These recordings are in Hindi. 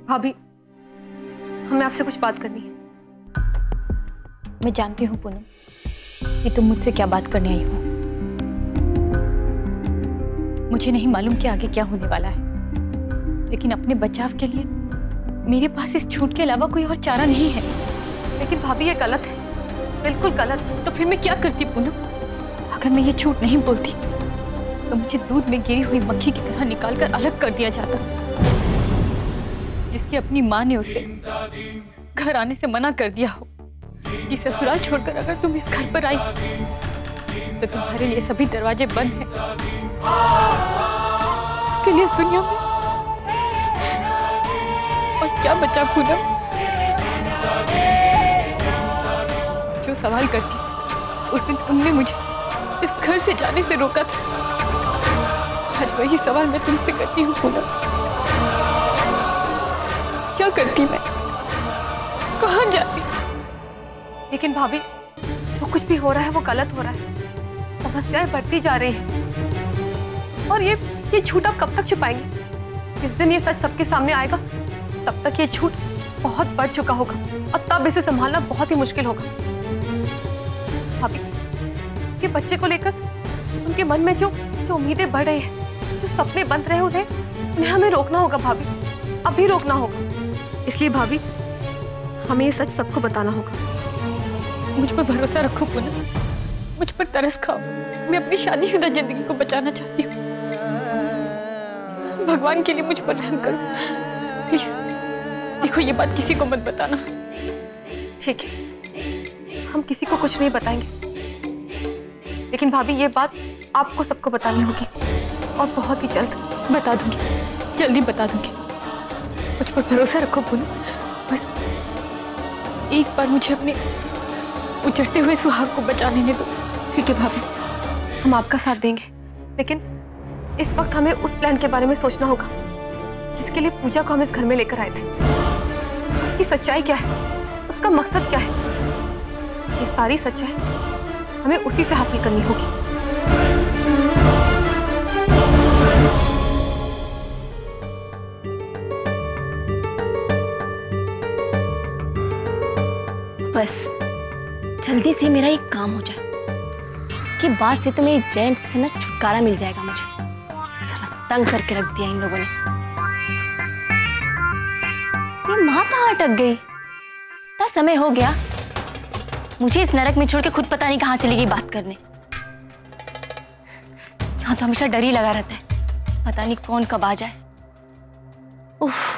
भाभी, हमें आपसे कुछ बात करनी है। मैं जानती हूँ पूनम कि तुम मुझसे क्या बात करने आई हो। मुझे नहीं मालूम कि आगे क्या होने वाला है, लेकिन अपने बचाव के लिए मेरे पास इस छूट के अलावा कोई और चारा नहीं है। लेकिन भाभी ये गलत है, बिल्कुल गलत। तो फिर मैं क्या करती पूनम? अगर मैं ये झूठ नहीं बोलती तो मुझे दूध में गिरी हुई मक्खी की तरह निकालकर अलग कर दिया जाता, जिसकी अपनी माँ ने उसे घर आने से मना कर दिया हो कि ससुराल छोड़कर अगर तुम इस घर पर आई तो तुम्हारे लिए सभी दरवाजे बंद हैं। उसके लिए इस दुनिया में और क्या बचा पूनम? जो सवाल करती उस दिन तुमने मुझे इस घर से जाने से रोका था, आज वही सवाल मैं तुमसे करती हूँ पूनम। क्या करती मैं? कहाँ जाती? लेकिन भाभी, जो कुछ भी हो रहा है वो गलत हो रहा है। समस्याएं बढ़ती जा रही हैं और ये झूठ आप कब तक छुपाएंगे? जिस दिन ये सच सबके सामने आएगा तब तक ये झूठ बहुत बढ़ चुका होगा और तब इसे संभालना बहुत ही मुश्किल होगा। भाभी, ये बच्चे को लेकर उनके मन में जो उम्मीदें बढ़ रही हैं, जो सपने बन रहे हैं, उन्हें हमें रोकना होगा भाभी, अभी रोकना होगा। इसलिए भाभी, हमें ये सच सबको बताना होगा। मुझ पर भरोसा रखो पूनम, मुझ पर तरस खाओ। मैं अपनी शादीशुदा जिंदगी को बचाना चाहती हूँ। भगवान के लिए मुझ पर रहम करो प्लीज। देखो, ये बात किसी को मत बताना। ठीक है, हम किसी को कुछ नहीं बताएंगे, लेकिन भाभी ये बात आपको सबको बतानी होगी और बहुत ही जल्द। बता दूंगी, जल्दी बता दूंगी। मुझ पर भरोसा रखो पूनम, बस एक बार मुझे अपने उजड़ते हुए सुहाग को बचा लेने दो। ठीक है भाभी, हम आपका साथ देंगे, लेकिन इस वक्त हमें उस प्लान के बारे में सोचना होगा जिसके लिए पूजा को हम इस घर में लेकर आए थे। उसकी सच्चाई क्या है, उसका मकसद क्या है, ये सारी सच्चाई हमें उसी से हासिल करनी होगी। बस जल्दी से मेरा एक काम हो जाए, इसके बाद से तो मेरी जेंट से ना छुटकारा मिल जाएगा मुझे। साला तंग करके रख दिया इन लोगों ने। ये माँ कहाँ अटक गई? इतना समय हो गया, मुझे इस नरक में छोड़ के खुद पता नहीं कहाँ चली गई बात करने। यहाँ तो हमेशा डर ही लगा रहता है, पता नहीं कौन कब आ जाए। उफ।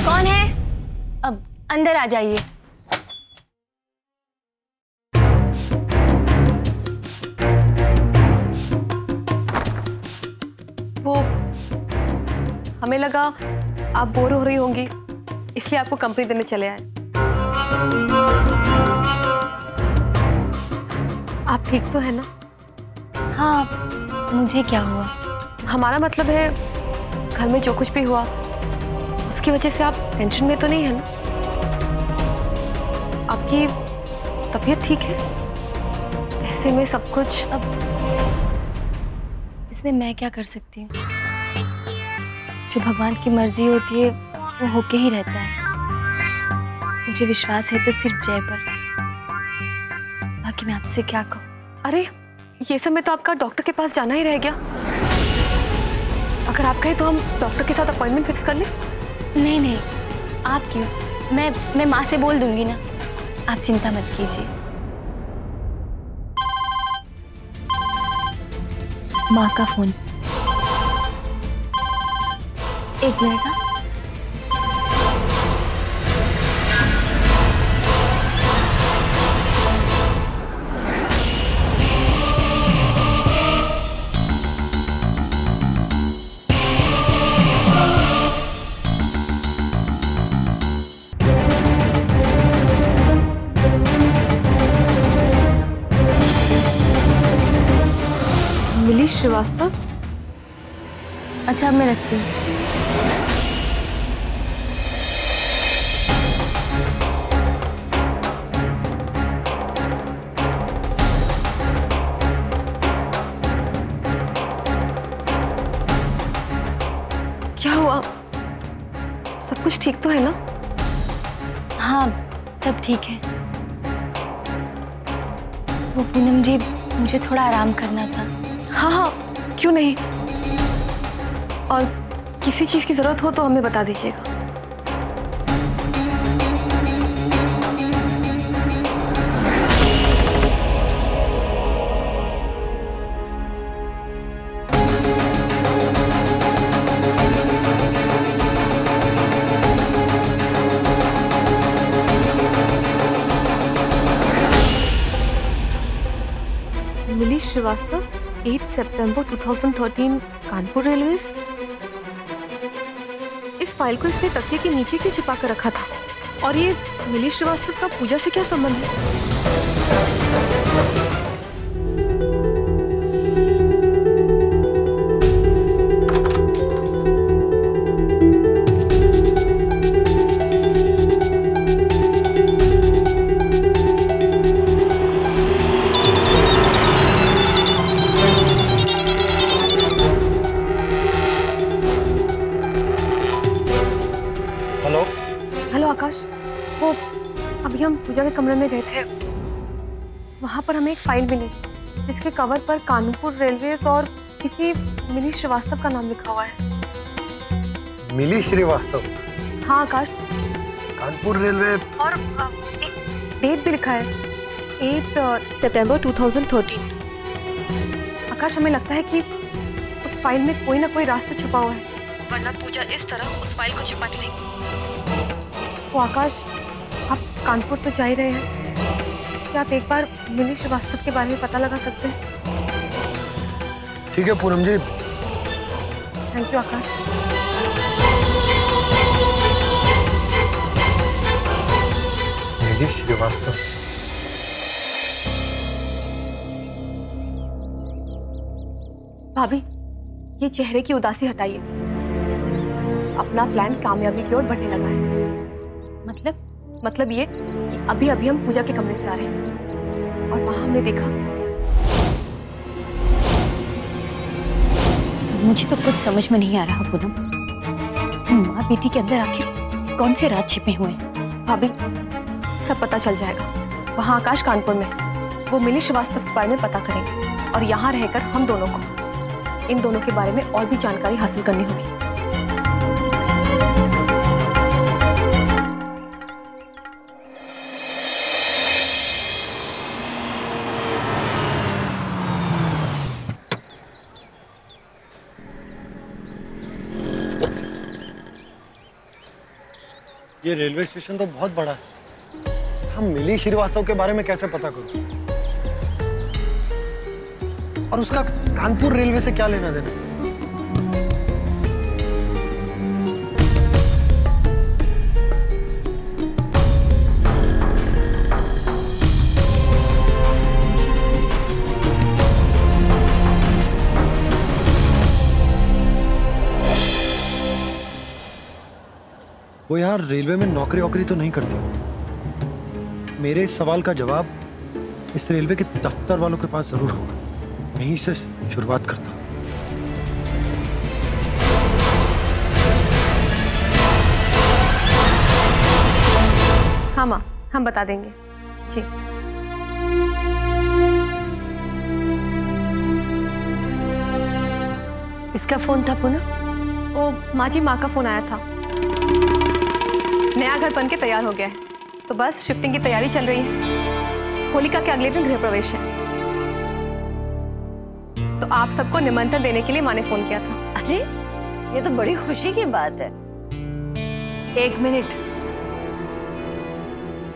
कौन है? अब अंदर आ जाइए। वो हमें लगा आप बोर हो रही होंगी, इसलिए आपको कंपनी देने चले आए। आप ठीक तो है ना? हाँ, मुझे क्या हुआ? हमारा मतलब है घर में जो कुछ भी हुआ उसकी वजह से आप टेंशन में तो नहीं है ना? आपकी तबीयत ठीक है? ऐसे में सब कुछ अब इसमें मैं क्या कर सकती हूँ? जो भगवान की मर्जी होती है वो होके ही रहता है। मुझे विश्वास है तो सिर्फ जय पर, बाकी मैं आपसे क्या कहूँ? अरे ये समय तो आपका डॉक्टर के पास जाना ही रह गया। अगर आप कहें तो हम डॉक्टर के साथ अपॉइंटमेंट फिक्स कर लें। नहीं नहीं, आप क्यों? मैं माँ से बोल दूंगी ना, आप चिंता मत कीजिए। माँ का फोन। एक मिनट। ना मिली श्रीवास्तव। अच्छा, अब मैं रखती हूँ। क्या हुआ? सब कुछ ठीक तो है ना? हाँ, सब ठीक है। वो पूनम जी, मुझे थोड़ा आराम करना था। हाँ हाँ, क्यों नहीं। और किसी चीज की जरूरत हो तो हमें बता दीजिएगा। मिली श्रीवास्तव, 8 सितंबर 2013, कानपुर रेलवे। इस फाइल को इसने तकिए के नीचे क्यों छिपा कर रखा था? और ये मिली श्रीवास्तव का पूजा से क्या संबंध है? हेलो आकाश, वो अभी हम पूजा के कमरे में गए थे, वहां पर हमें एक फाइल मिली जिसके कवर पर कानपुर रेलवे और किसी मिली श्रीवास्तव का नाम लिखा हुआ है। मिली श्रीवास्तव? हाँ आकाश, कानपुर रेलवे। और एक डेट भी लिखा है, 8 सितंबर 2013। आकाश, हमें लगता है कि उस फाइल में कोई ना कोई रास्ता छुपा हुआ है, वरना पूजा इस तरह उस फाइल को छिपा के नहीं। वो आकाश, आप कानपुर तो जा ही रहे हैं, क्या आप एक बार मिली श्रीवास्तव के बारे में पता लगा सकते हैं? ठीक है पूनम जी। थैंक यू आकाश। मिली श्रीवास्तव। भाभी, ये चेहरे की उदासी हटाइए, अपना प्लान कामयाबी की ओर बढ़ने लगा है। मतलब ये कि अभी अभी हम पूजा के कमरे से आ रहे हैं और वहां हमने देखा। मुझे तो कुछ समझ में नहीं आ रहा पूनम, माँ बेटी के अंदर आखिर कौन से राज छिपे हुए हैं? भाभी, सब पता चल जाएगा। वहां आकाश कानपुर में, वो मिली श्रीवास्तव के बारे में पता करेंगे और यहाँ रहकर हम दोनों को इन दोनों के बारे में और भी जानकारी हासिल करनी होगी। ये रेलवे स्टेशन तो बहुत बड़ा है, हम मिली श्रीवास्तव के बारे में कैसे पता करूं? और उसका कानपुर रेलवे से क्या लेना देना? वो यार रेलवे में नौकरी वोकरी तो नहीं करती। मेरे इस सवाल का जवाब इस रेलवे के दफ्तर वालों के पास जरूर होगा। यहीं से शुरुआत करता हूं। हाँ माँ, हम बता देंगे जी। इसका फोन था पुनः? ओ माँ जी, माँ का फोन आया था। नया घर बन के तैयार हो गया है, तो बस शिफ्टिंग की तैयारी चल रही है। होलिका के अगले दिन गृह प्रवेश है, तो आप सबको निमंत्रण देने के लिए माँ ने फोन किया था। अरे ये तो बड़ी खुशी की बात है। एक मिनट,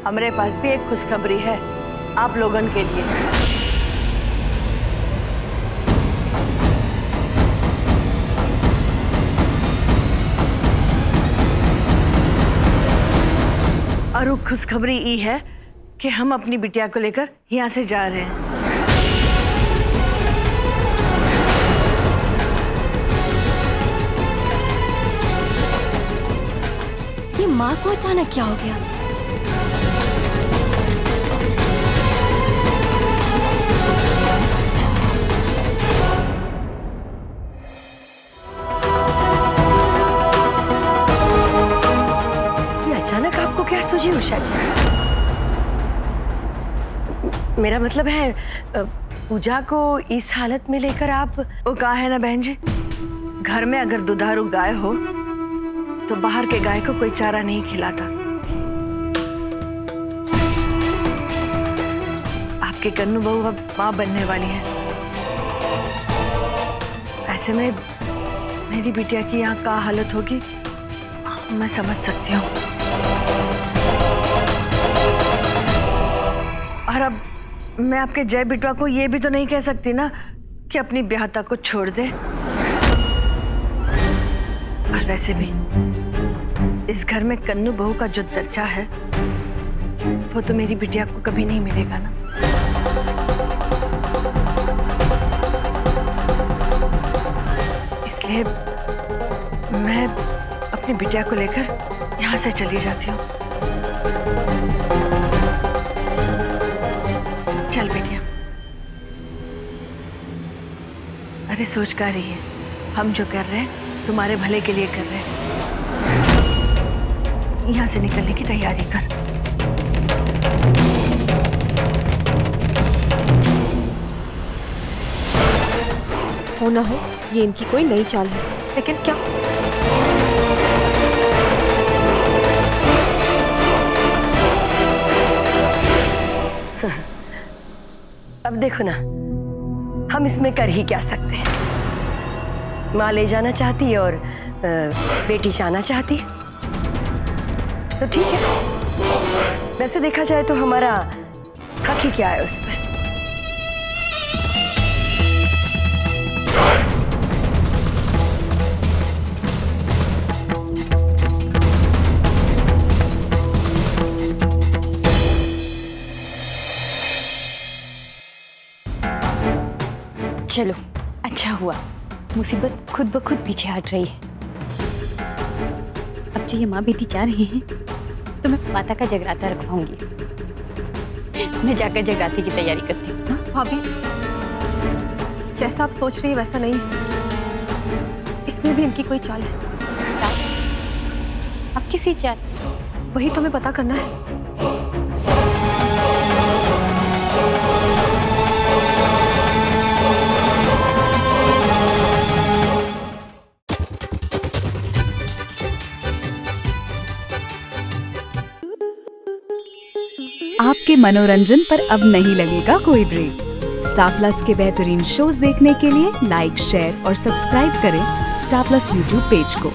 हमारे पास भी एक खुशखबरी है आप लोगन के लिए। और वो खुशखबरी ये है कि हम अपनी बिटिया को लेकर यहाँ से जा रहे हैं। ये माँ को अचानक क्या हो गया? क्या सूझी उषा जी? मेरा मतलब है पूजा को इस हालत में लेकर आप। वो कहा है ना बहन जी, घर में अगर दुधारू गाय हो तो बाहर के गाय को कोई चारा नहीं खिलाता। आपकी कन्नू बहू अब मां बनने वाली है। ऐसे में मेरी बिटिया की यहाँ क्या हालत होगी मैं समझ सकती हूँ। और अब मैं आपके जय बिटवा को ये भी तो नहीं कह सकती ना कि अपनी ब्याहता को छोड़ दे। और वैसे भी इस घर में कन्नू बहू का जो दर्जा है वो तो मेरी बिटिया को कभी नहीं मिलेगा ना। इसलिए मैं अपनी बिटिया को लेकर यहाँ से चली जाती हूँ। चल बिटिया। अरे सोच कर रही है, हम जो कर रहे हैं तुम्हारे भले के लिए कर रहे हैं। यहाँ से निकलने की तैयारी कर। हो ना हो ये इनकी कोई नई चाल है, लेकिन क्या? अब देखो ना, हम इसमें कर ही क्या सकते हैं। माँ ले जाना चाहती और बेटी जाना चाहती तो ठीक है। वैसे देखा जाए तो हमारा हक ही क्या है उस पर। चलो अच्छा हुआ, मुसीबत खुद ब खुद पीछे हट रही है। अब जो ये माँ बेटी जा रही हैं तो मैं माता का जगराता रखवाऊंगी। मैं जाकर जगराते की तैयारी करती हूँ। हाँ? भाभी, जैसा आप सोच रही है वैसा नहीं है। इसमें भी इनकी कोई चाल है। अब किसी चाल? वही तो हमें पता करना है। आपके मनोरंजन पर अब नहीं लगेगा कोई ब्रेक। स्टार प्लस के बेहतरीन शोज देखने के लिए लाइक, शेयर और सब्सक्राइब करें स्टार प्लस यूट्यूब पेज को।